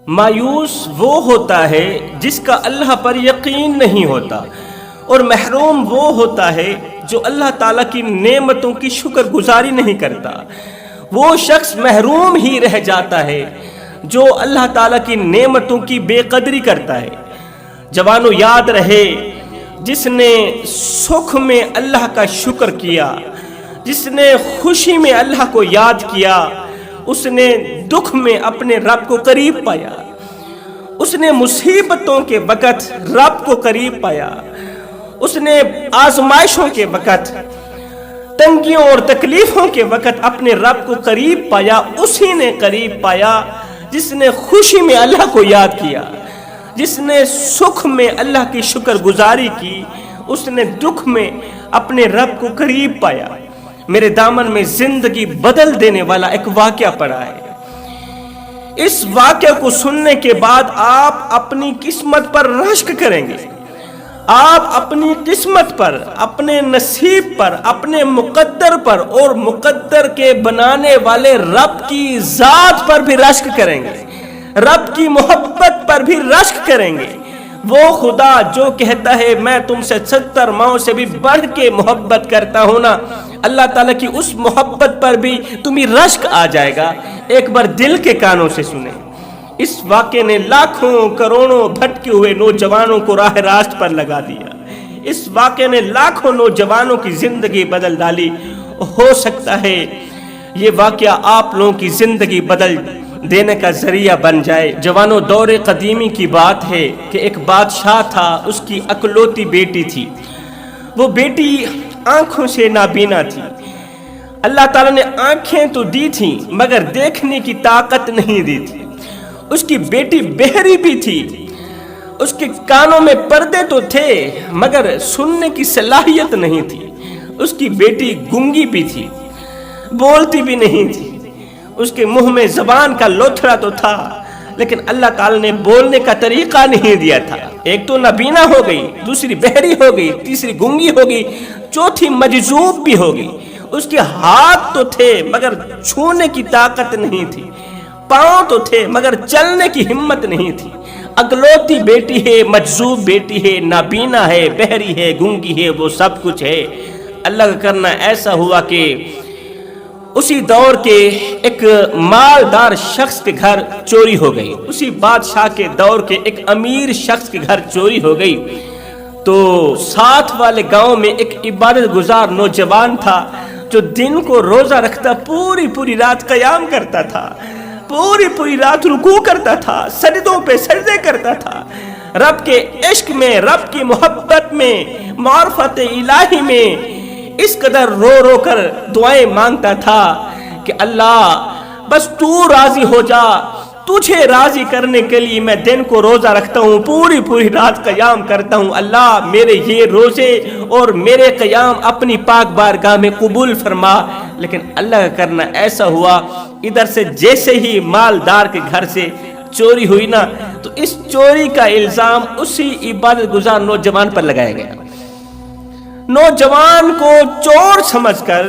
مایوس وہ ہوتا ہے جس کا اللہ پر یقین نہیں ہوتا، اور محروم وہ ہوتا ہے جو اللہ تعالیٰ کی نعمتوں کی شکر گزاری نہیں کرتا۔ وہ شخص محروم ہی رہ جاتا ہے جو اللہ تعالیٰ کی نعمتوں کی بے قدری کرتا ہے۔ جوانوں، یاد رہے، جس نے سکھ میں اللہ کا شکر کیا، جس نے خوشی میں اللہ کو یاد کیا، اس نے دکھ میں اپنے رب کو قریب پایا، اس نے مصیبتوں کے وقت رب کو قریب پایا، اس نے آزمائشوں کے وقت، تنگیوں اور تکلیفوں کے وقت اپنے رب کو قریب پایا۔ اسی نے قریب پایا جس نے خوشی میں اللہ کو یاد کیا، جس نے سکھ میں اللہ کی شکر گزاری کی، اس نے دکھ میں اپنے رب کو قریب پایا۔ میرے دامن میں زندگی بدل دینے والا ایک واقعہ پڑا ہے۔ اس واقعہ کو سننے کے بعد آپ اپنی قسمت پر رشک کریں گے، آپ اپنی قسمت پر، اپنے نصیب پر، اپنے مقدر پر اور مقدر کے بنانے والے رب کی ذات پر بھی رشک کریں گے، رب کی محبت پر بھی رشک کریں گے۔ وہ خدا جو کہتا ہے میں تم سے 70 ماؤں سے بھی بڑھ کے محبت کرتا ہوں نا، اللہ تعالیٰ کی اس محبت پر بھی تمہیں رشک آ جائے گا۔ ایک بار دل کے کانوں سے سنیں۔ اس واقعے نے لاکھوں کروڑوں بھٹکے ہوئے نوجوانوں کو راہ راست پر لگا دیا۔ اس واقعے نے لاکھوں نوجوانوں کی زندگی بدل ڈالی۔ ہو سکتا ہے یہ واقعہ آپ لوگوں کی زندگی بدل دینے کا ذریعہ بن جائے۔ جوانوں، دور قدیمی کی بات ہے کہ ایک بادشاہ تھا، اس کی اکلوتی بیٹی تھی۔ وہ بیٹی آنکھوں سے نابینا تھی۔ اللہ تعالیٰ نے آنکھیں تو دی تھیں مگر دیکھنے کی طاقت نہیں دی تھی۔ اس کی بیٹی بہری بھی تھی، اس کے کانوں میں پردے تو تھے مگر سننے کی صلاحیت نہیں تھی۔ اس کی بیٹی گونگی بھی تھی، بولتی بھی نہیں تھی۔ اس کے منہ میں زبان کا لوتھڑا تو تھا لیکن اللہ تعالیٰ نے بولنے کا طریقہ نہیں دیا تھا۔ ایک تو نابینا ہو گئی، دوسری بہری ہو گئی، تیسری گونگی ہو گئی، چوتھی مجذوب بھی ہو گئی۔ اس کے ہاتھ تو تھے مگر چھونے کی طاقت نہیں تھی، پاؤں تو تھے مگر چلنے کی ہمت نہیں تھی۔ اکلوتی بیٹی ہے، مجذوب بیٹی ہے، نابینا ہے، بہری ہے، گونگی ہے، وہ سب کچھ ہے۔ اللہ کا کرنا ایسا ہوا کہ اسی دور کے ایک مالدار شخص کے گھر چوری ہو گئی، اسی بادشاہ کے دور کے ایک امیر شخص کے گھر چوری ہو گئی۔ تو ساتھ والے گاؤں میں ایک عبادت گزار نوجوان تھا جو دن کو روزہ رکھتا، پوری رات قیام کرتا تھا، پوری رات رکوع کرتا تھا، سجدوں پہ سجدے کرتا تھا، رب کے عشق میں، رب کی محبت میں، معرفت الہی میں اس قدر رو رو کر دعائیں مانگتا تھا کہ اللہ بس تو راضی ہو جا، تجھے راضی کرنے کے لیے میں دن کو روزہ رکھتا ہوں، پوری رات قیام کرتا ہوں، اللہ میرے یہ روزے اور میرے قیام اپنی پاک بارگاہ میں قبول فرما۔ لیکن اللہ کا کرنا ایسا ہوا، ادھر سے جیسے ہی مالدار کے گھر سے چوری ہوئی نا، تو اس چوری کا الزام اسی عبادت گزار نوجوان پر لگایا گیا۔ نوجوان کو چور سمجھ کر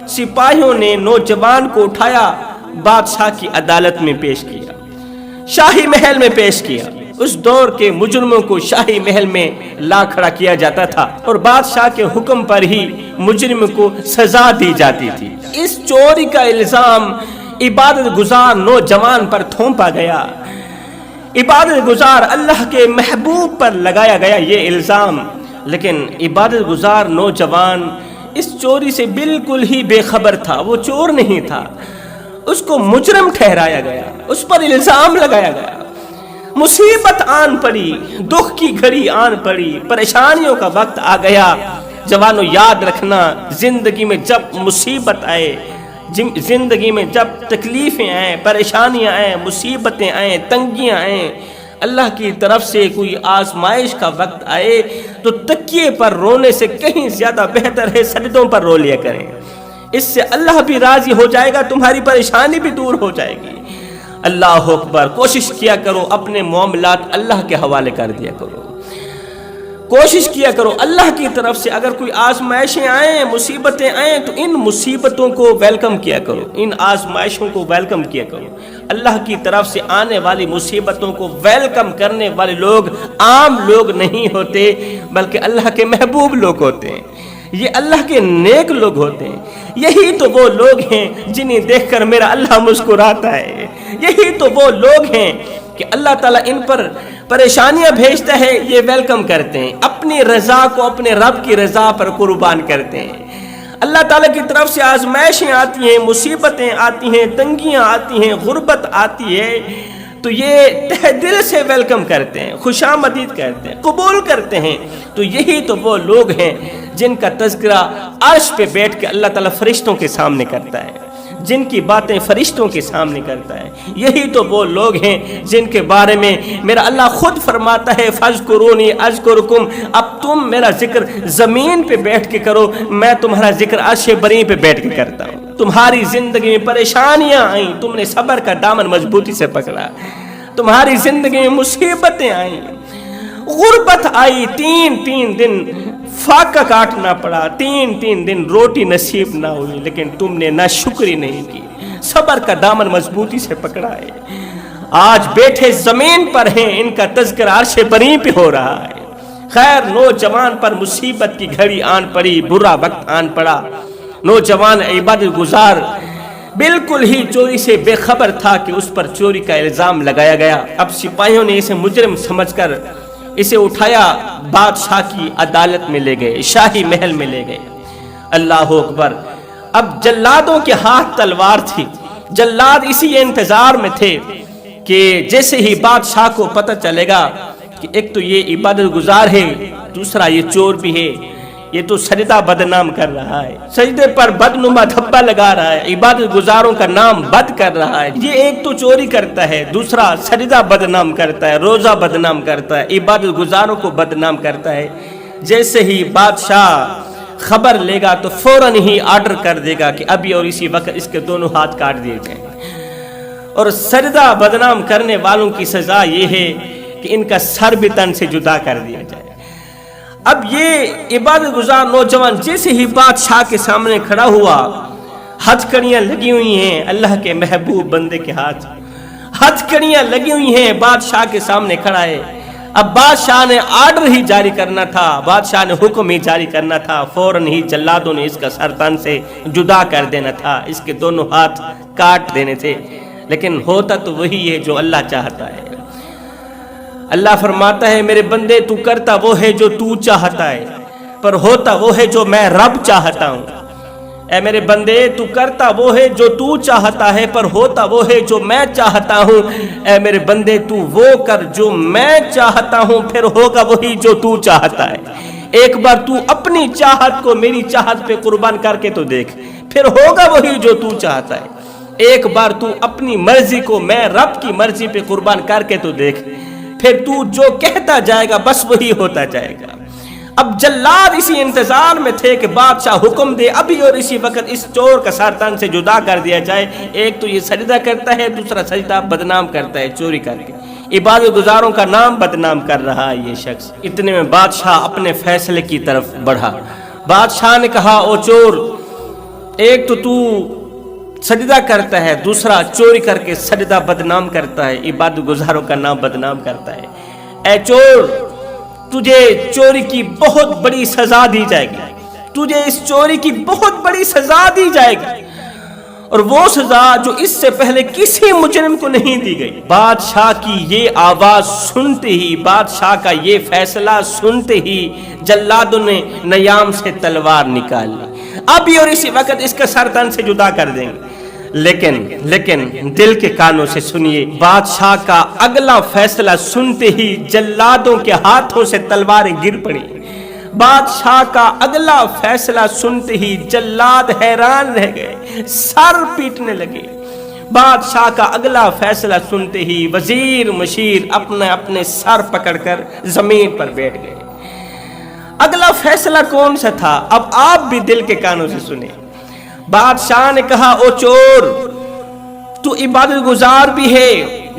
سپاہیوں نے نوجوان کو اٹھایا، بادشاہ کی عدالت میں پیش کیا، شاہی محل میں پیش کیا۔ اس دور کے مجرموں کو شاہی محل میں لا کھڑا کیا جاتا تھا اور بادشاہ کے حکم پر ہی مجرم کو سزا دی جاتی تھی۔ اس چوری کا الزام عبادت گزار نوجوان پر تھوپا گیا، عبادت گزار اللہ کے محبوب پر لگایا گیا یہ الزام۔ لیکن عبادت گزار نوجوان اس چوری سے بالکل ہی بے خبر تھا، وہ چور نہیں تھا، اس کو مجرم ٹھہرایا گیا، اس پر الزام لگایا گیا۔ مصیبت آن پڑی، دکھ کی گھڑی آن پڑی، پریشانیوں کا وقت آ گیا۔ جوانوں، یاد رکھنا، زندگی میں جب مصیبت آئے، زندگی میں جب تکلیفیں آئیں، پریشانیاں آئیں، مصیبتیں آئیں، تنگیاں آئیں، اللہ کی طرف سے کوئی آزمائش کا وقت آئے تو تکیے پر رونے سے کہیں زیادہ بہتر ہے سجدوں پر رو لیا کریں۔ اس سے اللہ بھی راضی ہو جائے گا، تمہاری پریشانی بھی دور ہو جائے گی۔ اللہ اکبر، کوشش کیا کرو اپنے معاملات اللہ کے حوالے کر دیا کرو، کوشش کیا کرو اللہ کی طرف سے اگر کوئی آزمائشیں آئیں، مصیبتیں آئیں تو ان مصیبتوں کو ویلکم کیا کرو، ان آزمائشوں کو ویلکم کیا کرو۔ اللہ کی طرف سے آنے والی مصیبتوں کو ویلکم کرنے والے لوگ عام لوگ نہیں ہوتے، بلکہ اللہ کے محبوب لوگ ہوتے ہیں، یہ اللہ کے نیک لوگ ہوتے ہیں۔ یہی تو وہ لوگ ہیں جنہیں دیکھ کر میرا اللہ مسکراتا ہے، یہی تو وہ لوگ ہیں کہ اللہ تعالیٰ ان پر پریشانیاں بھیجتا ہے، یہ ویلکم کرتے ہیں، اپنی رضا کو اپنے رب کی رضا پر قربان کرتے ہیں۔ اللہ تعالیٰ کی طرف سے آزمائشیں آتی ہیں، مصیبتیں آتی ہیں، تنگیاں آتی ہیں، غربت آتی ہے، تو یہ تہ دل سے ویلکم کرتے ہیں، خوشامدید کرتے ہیں، قبول کرتے ہیں۔ تو یہی تو وہ لوگ ہیں جن کا تذکرہ عرش پہ بیٹھ کے اللہ تعالیٰ فرشتوں کے سامنے کرتا ہے، جن کی باتیں فرشتوں کے سامنے کرتا ہے۔ یہی تو وہ لوگ ہیں جن کے بارے میں میرا اللہ خود فرماتا ہے فَاذْكُرُونِي أَذْكُرْكُمْ، اب تم میرا ذکر زمین پہ بیٹھ کے کرو، میں تمہارا ذکر عرش بری پہ بیٹھ کے کرتا ہوں۔ تمہاری زندگی میں پریشانیاں آئیں، تم نے صبر کا دامن مضبوطی سے پکڑا، تمہاری زندگی میں مصیبتیں آئیں، غربت آئی، تین دن فاقہ کاٹنا پڑا، تین دن روٹی نصیب نہ ہوئی، لیکن تم نے نہ شکری نہیں کی، صبر کا دامن مضبوطی سے پکڑا ہے۔ آج بیٹھے زمین پر ہیں، ان کا تذکرہ عرش بری پہ ہو رہا ہے۔ خیر، نوجوان پر مصیبت کی گھڑی آن پڑی، برا وقت آن پڑا، نوجوان عبادت گزار بالکل ہی چوری سے بے خبر تھا کہ اس پر چوری کا الزام لگایا گیا۔ اب سپاہیوں نے اسے مجرم سمجھ کر اسے اٹھایا، بادشاہ کی عدالت میں لے گئے، شاہی محل میں لے گئے۔ اللہ اکبر! اب جلادوں کے ہاتھ تلوار تھی، جلاد اسی انتظار میں تھے کہ جیسے ہی بادشاہ کو پتہ چلے گا کہ ایک تو یہ عبادت گزار ہے، دوسرا یہ چور بھی ہے، یہ تو سجدہ بدنام کر رہا ہے، سجدے پر بدنما دھبا لگا رہا ہے، عبادت گزاروں کا نام بد کر رہا ہے، یہ ایک تو چوری کرتا ہے، دوسرا سجدہ بدنام کرتا ہے، روزہ بدنام کرتا ہے، عبادت گزاروں کو بدنام کرتا ہے۔ جیسے ہی بادشاہ خبر لے گا تو فوراً ہی آرڈر کر دے گا کہ ابھی اور اسی وقت اس کے دونوں ہاتھ کاٹ دیے جائیں، اور سجدہ بدنام کرنے والوں کی سزا یہ ہے کہ ان کا سر بھی تن سے جدا کر دیا جائے۔ اب یہ عبادت گزار نوجوان جیسے ہی بادشاہ کے سامنے کھڑا ہوا، ہتھکڑیاں لگی ہوئی ہیں اللہ کے محبوب بندے کے ہاتھ، ہتھکڑیاں لگی ہوئی ہیں، بادشاہ کے سامنے کھڑا ہے۔ اب بادشاہ نے آرڈر ہی جاری کرنا تھا، بادشاہ نے حکم ہی جاری کرنا تھا، فوراً ہی جلادوں نے اس کا سر تن سے جدا کر دینا تھا، اس کے دونوں ہاتھ کاٹ دینے تھے، لیکن ہوتا تو وہی ہے جو اللہ چاہتا ہے۔ اللہ فرماتا ہے میرے بندے تو کرتا وہ ہے جو تو چاہتا ہے، پر ہوتا وہ ہے جو میں رب چاہتا ہوں۔ اے میرے بندے تو کرتا وہ ہے جو تو چاہتا ہے، پر ہوتا وہ ہے جو میں چاہتا ہوں۔ اے میرے بندے تو وہ کر جو میں چاہتا ہوں، پھر ہوگا وہی جو تو چاہتا ہے۔ ایک بار تو اپنی چاہت کو میری چاہت پہ قربان کر کے تو دیکھ، پھر ہوگا وہی جو تو چاہتا ہے۔ ایک بار تو اپنی مرضی کو میں رب کی مرضی پہ قربان کر کے تو دیکھ، پھر تو جو کہتا جائے گا بس وہی ہوتا جائے گا۔ اب جلاد اسی انتظار میں تھے کہ بادشاہ حکم دے ابھی اور اسی وقت اس چور کا سر تن سے جدا کر دیا جائے۔ ایک تو یہ سجدہ کرتا ہے، دوسرا سجدہ بدنام کرتا ہے چوری کر کے، عبادت گزاروں کا نام بدنام کر رہا ہے یہ شخص۔ اتنے میں بادشاہ اپنے فیصلے کی طرف بڑھا۔ بادشاہ نے کہا او چور، ایک تو سجدہ کرتا ہے، دوسرا چوری کر کے سجدہ بدنام کرتا ہے، عبادت گزاروں کا نام بدنام کرتا ہے۔ اے چور، تجھے چوری کی بہت بڑی سزا دی جائے گی، تجھے اس چوری کی بہت بڑی سزا دی جائے گی، اور وہ سزا جو اس سے پہلے کسی مجرم کو نہیں دی گئی۔ بادشاہ کی یہ آواز سنتے ہی، بادشاہ کا یہ فیصلہ سنتے ہی جلادوں نے نیام سے تلوار نکال لی، ابھی اور اسی وقت اس کا سر تن سے جدا کر دیں گے۔ لیکن دل کے کانوں سے سنیے، بادشاہ کا اگلا فیصلہ سنتے ہی جلادوں کے ہاتھوں سے تلواریں گر پڑی۔ بادشاہ کا اگلا فیصلہ سنتے ہی جلاد حیران رہ گئے، سر پیٹنے لگے۔ بادشاہ کا اگلا فیصلہ سنتے ہی وزیر مشیر اپنے سر پکڑ کر زمین پر بیٹھ گئے۔ اگلا فیصلہ کون سا تھا؟ اب آپ بھی دل کے کانوں سے سنیں۔ بادشاہ نے کہا او چور، تو عبادت گزار بھی ہے،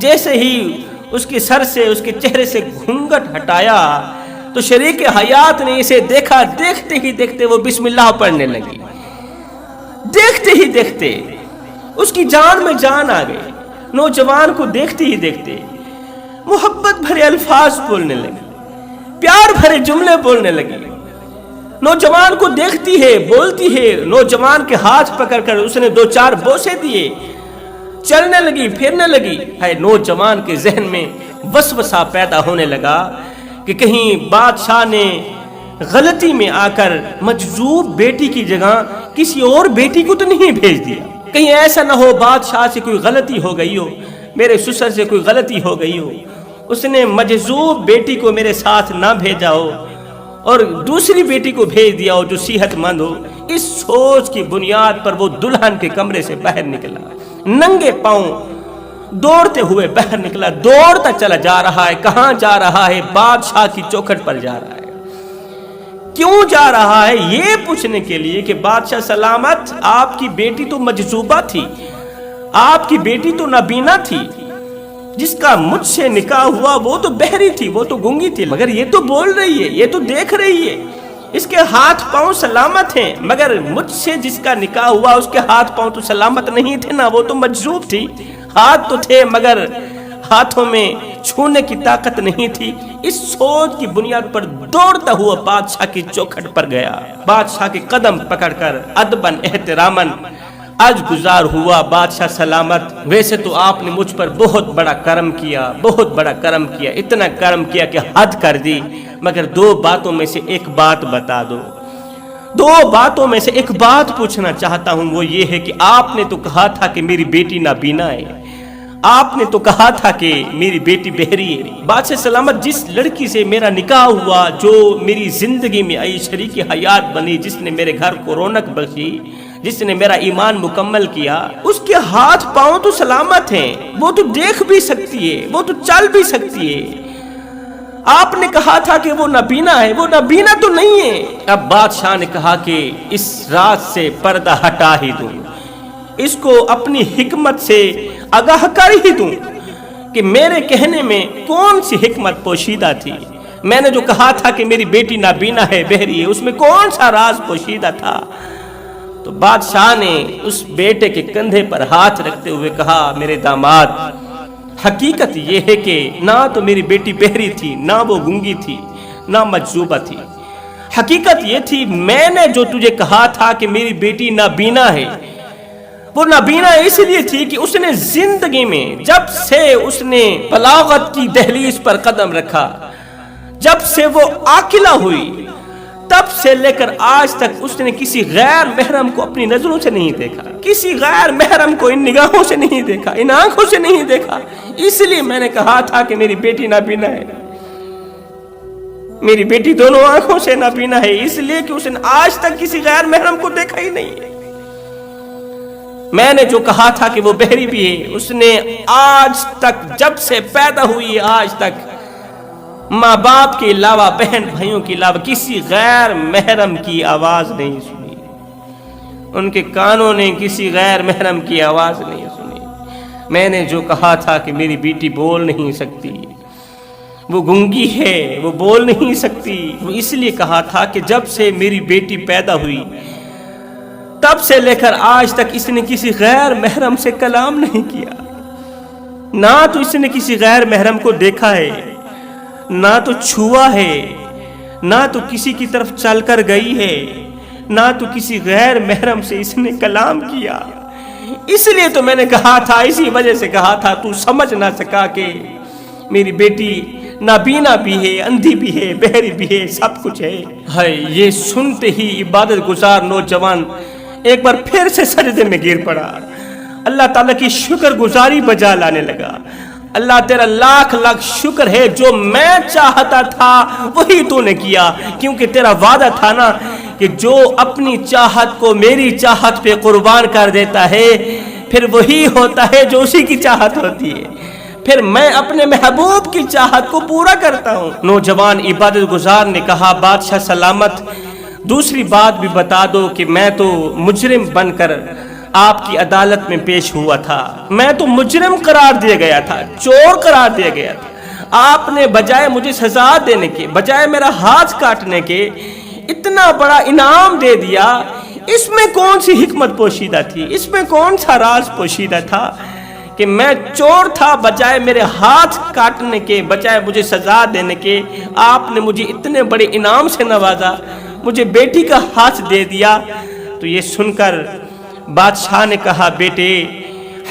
جیسے ہی اس کے سر سے اس کے چہرے سے گھونگھٹ ہٹایا تو شریک حیات نے اسے دیکھا، دیکھتے ہی دیکھتے وہ بسم اللہ پڑھنے لگی، دیکھتے ہی دیکھتے اس کی جان میں جان آ گئی۔ نوجوان کو دیکھتے ہی دیکھتے محبت بھرے الفاظ بولنے لگی، پیار بھرے جملے بولنے لگی۔ نوجوان کو دیکھتی ہے، بولتی ہے، نوجوان کے ہاتھ پکڑ کر اس نے 2-4 بوسے دیے، چلنے لگی، پھرنے لگی۔ ہے نوجوان کے ذہن میں وسوسہ پیدا ہونے لگا کہ کہیں بادشاہ نے غلطی میں آ کر مجذوب بیٹی کی جگہ کسی اور بیٹی کو تو نہیں بھیج دیا، کہیں ایسا نہ ہو بادشاہ سے کوئی غلطی ہو گئی ہو، میرے سسر سے کوئی غلطی ہو گئی ہو، اس نے مجذوب بیٹی کو میرے ساتھ نہ بھیجا ہو اور دوسری بیٹی کو بھیج دیا ہو جو صحت مند ہو۔ اس سوچ کی بنیاد پر وہ دلہن کے کمرے سے باہر نکلا، ننگے پاؤں دوڑتے ہوئے باہر نکلا، دوڑتا چلا جا رہا ہے۔ کہاں جا رہا ہے؟ بادشاہ کی چوکھٹ پر جا رہا ہے۔ کیوں جا رہا ہے؟ یہ پوچھنے کے لیے کہ بادشاہ سلامت، آپ کی بیٹی تو مجذوبہ تھی، آپ کی بیٹی تو نابینا تھی، جس کا مجھ سے نکاح ہوا وہ تو بہری تھی، وہ تو گونگی تھی، مگر یہ تو بول رہی ہے، یہ تو دیکھ رہی ہے، اس کے ہاتھ پاؤں سلامت ہیں، مگر مجھ سے جس کا نکاح ہوا اس کے ہاتھ پاؤں تو سلامت نہیں تھے نا، وہ تو مجذوب تھی، ہاتھ تو تھے مگر ہاتھوں میں چھونے کی طاقت نہیں تھی۔ اس سوچ کی بنیاد پر دوڑتا ہوا بادشاہ کی چوکھٹ پر گیا، بادشاہ کے قدم پکڑ کر ادباً احتراماً آج گزار ہوا، بادشاہ سلامت، ویسے تو آپ نے مجھ پر بہت بڑا کرم کیا، بہت بڑا کرم کیا، اتنا کرم کیا کہ حد کر دی، مگر 2 باتوں میں سے ایک بات بتا دو، 2 باتوں میں سے ایک بات پوچھنا چاہتا ہوں، وہ یہ ہے کہ آپ نے تو کہا تھا کہ میری بیٹی نابینا ہے، آپ نے تو کہا تھا کہ میری بیٹی بہری ہے۔ بادشاہ سلامت، جس لڑکی سے میرا نکاح ہوا، جو میری زندگی میں آئی، شریک حیات بنی، جس نے میرے گھر کو رونق بخشی، جس نے میرا ایمان مکمل کیا، اس کے ہاتھ پاؤں تو سلامت ہیں، وہ تو دیکھ بھی سکتی ہے، وہ تو چل بھی سکتی ہے۔ آپ نے کہا تھا کہ وہ نابینا ہے، وہ نابینا تو نہیں ہے۔ اب بادشاہ نے کہا کہ اس رات سے پردہ ہٹا ہی دوں، اس کو اپنی حکمت سے آگاہ کر ہی دوں کہ میرے کہنے میں کون سی حکمت پوشیدہ تھی۔ میں نے جو کہا تھا کہ میری بیٹی نابینا ہے، بہری ہے، اس میں کون سا راز پوشیدہ تھا؟ تو بادشاہ نے اس بیٹے کے کندھے پر ہاتھ رکھتے ہوئے کہا، میرے داماد، حقیقت یہ ہے کہ نہ تو میری بیٹی بہری تھی، نہ وہ گونگی تھی، نہ مجذوبہ تھی۔ حقیقت یہ تھی، میں نے جو تجھے کہا تھا کہ میری بیٹی نابینا ہے، وہ نابینا اس لیے تھی کہ اس نے زندگی میں جب سے اس نے بلاغت کی دہلیز پر قدم رکھا، جب سے وہ عاقلہ ہوئی، تب سے لے کر آج تک اس نے کسی غیر محرم کو اپنی نظروں سے نہیں دیکھا، کسی غیر محرم کو ان نگاہوں سے نہیں دیکھا، ان آنکھوں سے نہیں دیکھا۔ اس لیے میں نے کہا تھا کہ میری بیٹی نابینا ہے، میری بیٹی دونوں آنکھوں سے نابینا ہے، اس لیے کہ اس نے آج تک کسی غیر محرم کو دیکھا ہی نہیں ہے۔ میں نے جو کہا تھا کہ وہ بہری بھی ہے، اس نے آج تک جب سے پیدا ہوئی ہے آج تک ماں باپ کے علاوہ، بہن بھائیوں کے علاوہ کسی غیر محرم کی آواز نہیں سنی، ان کے کانوں نے کسی غیر محرم کی آواز نہیں سنی۔ میں نے جو کہا تھا کہ میری بیٹی بول نہیں سکتی، وہ گونگی ہے، وہ بول نہیں سکتی، وہ اس لیے کہا تھا کہ جب سے میری بیٹی پیدا ہوئی تب سے لے کر آج تک اس نے کسی غیر محرم سے کلام نہیں کیا، نہ تو اس نے کسی غیر محرم کو دیکھا ہے، نہ تو چھوا ہے، نہ تو کسی کی طرف چل کر گئی ہے، نہ تو کسی غیر محرم سے اس نے کلام کیا۔ اس لیے تو میں نے کہا تھا، اسی وجہ سے کہا تھا، تو سمجھ نہ سکا کہ میری بیٹی نابینا بھی ہے، اندھی بھی ہے، بہری بھی ہے، سب کچھ ہے۔ یہ سنتے ہی عبادت گزار نوجوان ایک بار پھر سے سجدے میں گر پڑا، اللہ تعالیٰ کی شکر گزاری بجا لانے لگا۔ اللہ تیرا لاکھ لاکھ شکر ہے، جو میں چاہتا تھا وہی تو نے کیا، کیونکہ تیرا وعدہ تھا نا کہ جو اپنی چاہت کو میری چاہت پہ قربان کر دیتا ہے پھر وہی ہوتا ہے جو اسی کی چاہت ہوتی ہے، پھر میں اپنے محبوب کی چاہت کو پورا کرتا ہوں۔ نوجوان عبادت گزار نے کہا، بادشاہ سلامت، دوسری بات بھی بتا دو کہ میں تو مجرم بن کر آپ کی عدالت میں پیش ہوا تھا، میں تو مجرم قرار دیا گیا تھا، چور قرار دیا گیا تھا، آپ نے بجائے مجھے سزا دینے کے، بجائے میرا ہاتھ کاٹنے کے اتنا بڑا انعام دے دیا۔ اس میں کون سی حکمت پوشیدہ تھی؟ اس میں کون سا راز پوشیدہ تھا کہ میں چور تھا، بجائے میرے ہاتھ کاٹنے کے، بجائے مجھے سزا دینے کے آپ نے مجھے اتنے بڑے انعام سے نوازا، مجھے بیٹی کا ہاتھ دے دیا۔ تو یہ سن کر بادشاہ نے کہا، بیٹے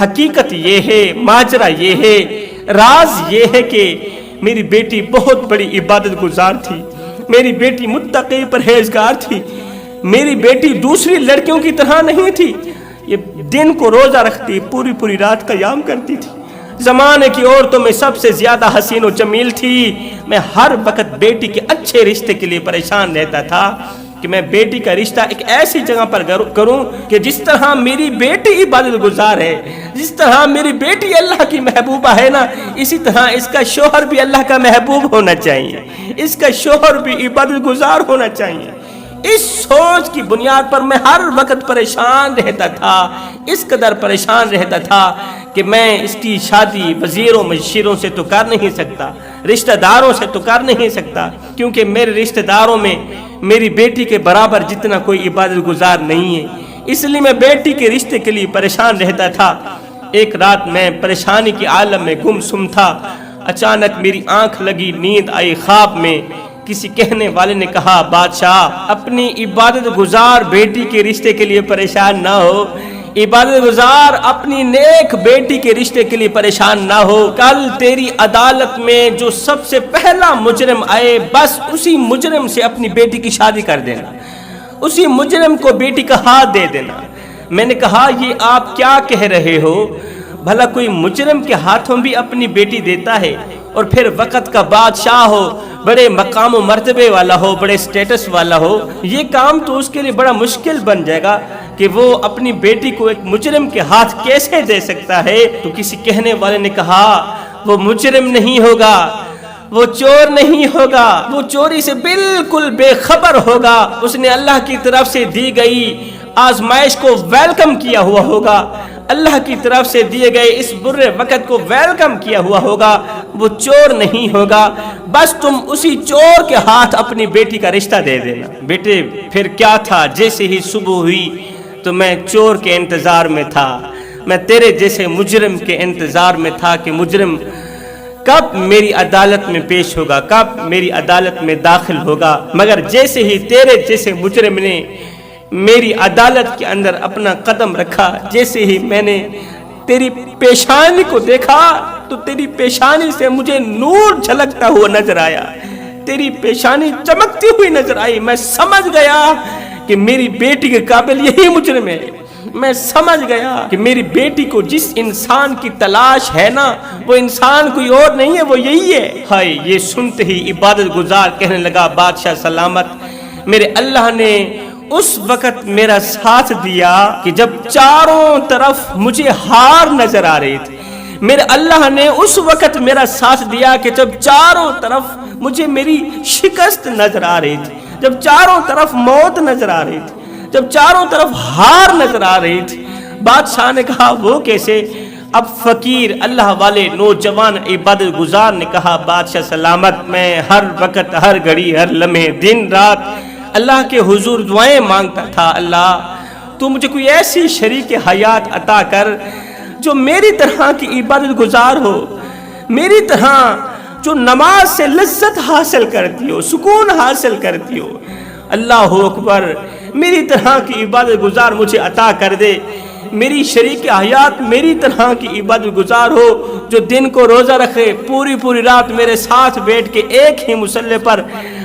حقیقت یہ ہے، ماجرا یہ ہے، راز یہ ہے کہ میری بیٹی بہت بڑی عبادت گزار تھی، میری بیٹی متقی پرہیزگار تھی، میری بیٹی دوسری لڑکیوں کی طرح نہیں تھی، یہ دن کو روزہ رکھتی، پوری رات قیام کرتی تھی، زمانے کی عورتوں میں سب سے زیادہ حسین و جمیل تھی۔ میں ہر وقت بیٹی کے اچھے رشتے کے لیے پریشان رہتا تھا کہ میں بیٹی کا رشتہ ایک ایسی جگہ پر کروں کہ جس طرح میری بیٹی عبادت گزار ہے، جس طرح میری بیٹی اللہ کی محبوبہ ہے نا، اسی طرح اس کا شوہر بھی اللہ کا محبوب ہونا چاہیے، اس کا شوہر بھی عبادت گزار ہونا چاہیے۔ اس سوچ کی بنیاد پر میں ہر وقت پریشان رہتا تھا، اس قدر پریشان رہتا تھا کہ میں اس کی شادی وزیروں مشیروں سے تو کر نہیں سکتا، رشتہ داروں سے تو کر نہیں سکتا، کیونکہ میرے رشتہ داروں میں میری بیٹی کے برابر جتنا کوئی عبادت گزار نہیں ہے، اس لیے میں بیٹی کے رشتے کے لیے پریشان رہتا تھا۔ ایک رات میں پریشانی کے عالم میں گم سم تھا، اچانک میری آنکھ لگی، نیند آئی، خواب میں کسی کہنے والے نے کہا، بادشاہ اپنی عبادت گزار بیٹی کے رشتے کے لیے پریشان نہ ہو، عبادت گزار اپنی نیک بیٹی کے رشتے کے لیے پریشان نہ ہو، کل تیری عدالت میں جو سب سے پہلا مجرم آئے بس اسی مجرم سے اپنی بیٹی کی شادی کر دینا، اسی مجرم کو بیٹی کا ہاتھ دے دینا۔ میں نے کہا، یہ آپ کیا کہہ رہے ہو؟ بھلا کوئی مجرم کے ہاتھوں بھی اپنی بیٹی دیتا ہے؟ اور پھر وقت کا بادشاہ ہو، بڑے مقام و مرتبے والا ہو، بڑے سٹیٹس والا ہو، یہ کام تو اس کے لیے بڑا مشکل بن جائے گا کہ وہ اپنی بیٹی کو ایک مجرم کے ہاتھ کیسے دے سکتا ہے؟ تو کسی کہنے والے نے کہا، وہ مجرم نہیں ہوگا، وہ چور نہیں ہوگا، وہ چوری سے بالکل بے خبر ہوگا، اس نے اللہ کی طرف سے دی گئی آزمائش کو ویلکم کیا ہوا ہوگا، اللہ کی طرف سے دیے گئے اس برے وقت کو ویلکم کیا ہوا ہوگا، وہ چور نہیں ہوگا، بس تم اسی چور کے ہاتھ اپنی بیٹی کا رشتہ دے دینا۔ بیٹے پھر کیا تھا، جیسے ہی صبح ہوئی تو میں چور کے انتظار میں تھا، میں تیرے جیسے مجرم کے انتظار میں تھا کہ مجرم کب میری عدالت میں پیش ہوگا، کب میری عدالت میں داخل ہوگا، مگر جیسے ہی تیرے جیسے مجرم نے میری عدالت کے اندر اپنا قدم رکھا، جیسے ہی میں نے تیری پیشانی کو دیکھا تو تیری پیشانی سے مجھے نور جھلکتا ہوا نظر آیا، تیری پیشانی چمکتی ہوئی نظر آئی، میں سمجھ گیا کہ میری بیٹی کے قابل یہی مجرم ہے، میں سمجھ گیا کہ میری بیٹی کو جس انسان کی تلاش ہے نا، وہ انسان کوئی اور نہیں ہے، وہ یہی ہے۔ ہائے، یہ سنتے ہی عبادت گزار کہنے لگا، بادشاہ سلامت، میرے اللہ نے اس وقت میرا ساتھ دیا کہ جب چاروں طرف مجھے ہار نظر آ رہی تھی، میرے اللہ نے اس وقت میرا ساتھ دیا کہ جب چاروں طرف مجھے میری شکست نظر آ رہی تھی، جب چاروں طرف موت نظر آ رہی تھی، جب چاروں طرف ہار نظر آ رہی تھی۔ بادشاہ نے کہا، وہ کیسے؟ اب فقیر اللہ والے نوجوان عبادت گزار نے کہا، بادشاہ سلامت، میں ہر وقت، ہر گھڑی، ہر لمحے، دن رات اللہ کے حضور دعائیں مانگتا تھا، اللہ تو مجھے کوئی ایسی شریک حیات عطا کر جو میری طرح کی عبادت گزار ہو، میری طرح جو نماز سے لذت حاصل کرتی ہو، سکون حاصل کرتی ہو۔ اللہ اکبر، میری طرح کی عبادت گزار مجھے عطا کر دے، میری شریک حیات میری طرح کی عبادت گزار ہو، جو دن کو روزہ رکھے، پوری رات میرے ساتھ بیٹھ کے ایک ہی مصلی پر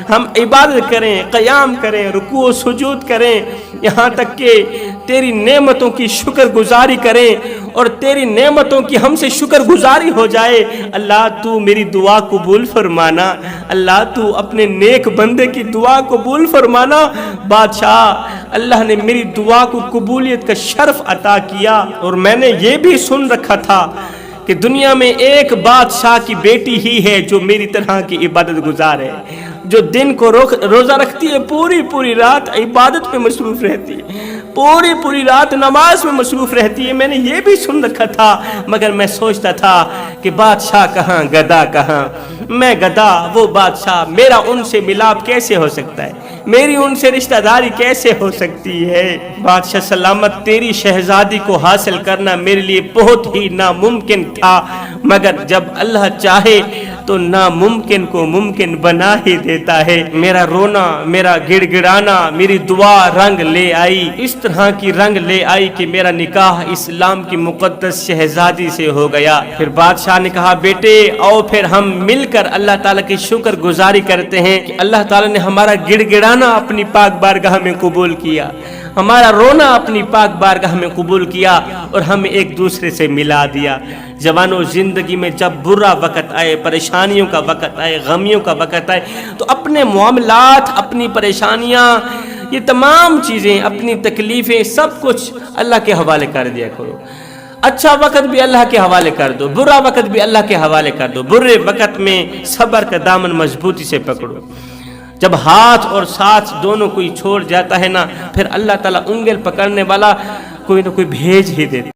ہم عبادت کریں، قیام کریں، رکوع و سجود کریں، یہاں تک کہ تیری نعمتوں کی شکر گزاری کریں اور تیری نعمتوں کی ہم سے شکر گزاری ہو جائے۔ اللہ تو میری دعا قبول فرمانا، اللہ تو اپنے نیک بندے کی دعا قبول فرمانا۔ بادشاہ، اللہ نے میری دعا کو قبولیت کا شرف عطا کیا، اور میں نے یہ بھی سن رکھا تھا کہ دنیا میں ایک بادشاہ کی بیٹی ہی ہے جو میری طرح کی عبادت گزار ہے، جو دن کو روزہ رکھتی ہے پوری پوری رات عبادت میں مصروف رہتی ہے، پوری پوری رات نماز میں مصروف رہتی ہے۔ میں نے یہ بھی سن رکھا تھا، مگر میں سوچتا تھا کہ بادشاہ کہاں گدا کہاں، میں گدا وہ بادشاہ، میرا ان سے ملاپ کیسے ہو سکتا ہے، میری ان سے رشتہ داری کیسے ہو سکتی ہے؟ بادشاہ سلامت، تیری شہزادی کو حاصل کرنا میرے لیے بہت ہی ناممکن تھا، مگر جب اللہ چاہے تو ناممکن کو ممکن بنا ہی دیتا ہے۔ میرا رونا، میرا گڑ گڑانا، میری دعا رنگ لے آئی، اس طرح کی رنگ لے آئی کہ میرا نکاح اسلام کی مقدس شہزادی سے ہو گیا۔ پھر بادشاہ نے کہا بیٹے آؤ پھر ہم مل کر اللہ تعالیٰ کی شکر گزاری کرتے ہیں کہ اللہ تعالیٰ نے ہمارا گڑ گڑانا اپنی پاک بارگاہ میں قبول کیا، ہمارا رونا اپنی پاک بارگاہ میں قبول کیا اور ہمیں ایک دوسرے سے ملا دیا۔ جوانوں، زندگی میں جب برا وقت آئے، پریشانیوں کا وقت آئے، غمیوں کا وقت آئے، تو اپنے معاملات، اپنی پریشانیاں، یہ تمام چیزیں، اپنی تکلیفیں، سب کچھ اللہ کے حوالے کر دیا کرو۔ اچھا وقت بھی اللہ کے حوالے کر دو، برا وقت بھی اللہ کے حوالے کر دو۔ برے وقت میں صبر کا دامن مضبوطی سے پکڑو۔ جب ہاتھ اور ساتھ دونوں کوئی چھوڑ جاتا ہے نا، پھر اللہ تعالیٰ انگل پکڑنے والا کوئی نہ کوئی بھیج ہی دیتا۔